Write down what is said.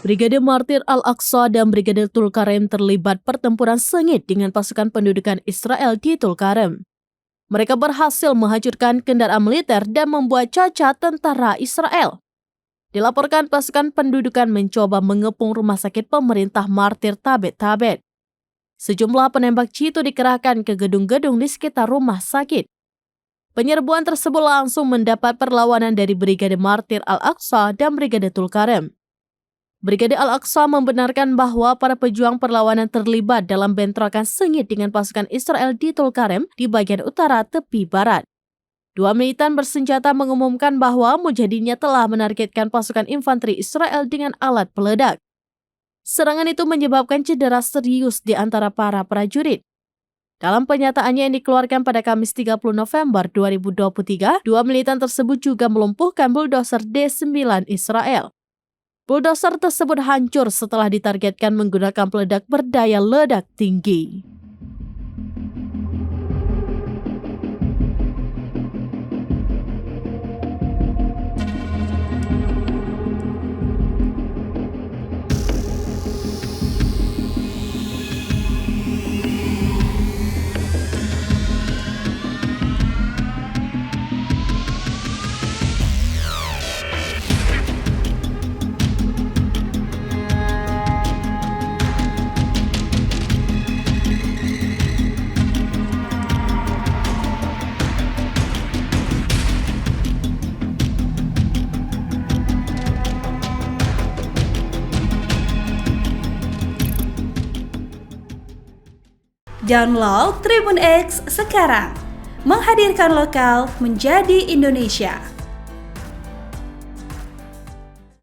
Brigade Martir Al-Aqsa dan Brigade Tulkarem terlibat pertempuran sengit dengan pasukan pendudukan Israel di Tulkarem. Mereka berhasil menghancurkan kendaraan militer dan membuat cacat tentara Israel. Dilaporkan pasukan pendudukan mencoba mengepung rumah sakit pemerintah Martir Tabet. Sejumlah penembak jitu dikerahkan ke gedung-gedung di sekitar rumah sakit. Penyerbuan tersebut langsung mendapat perlawanan dari Brigade Martir Al-Aqsa dan Brigade Tulkarem. Brigade Al-Aqsa membenarkan bahwa para pejuang perlawanan terlibat dalam bentrokan sengit dengan pasukan Israel di Tulkarem di bagian utara tepi barat. Dua militan bersenjata mengumumkan bahwa mujahidinnya telah menargetkan pasukan infanteri Israel dengan alat peledak. Serangan itu menyebabkan cedera serius di antara para prajurit. Dalam pernyataannya yang dikeluarkan pada Kamis 30 November 2023, dua militan tersebut juga melumpuhkan bulldozer D9 Israel. Bulldozer tersebut hancur setelah ditargetkan menggunakan peledak berdaya ledak tinggi. Download Tribun X sekarang, menghadirkan lokal menjadi Indonesia.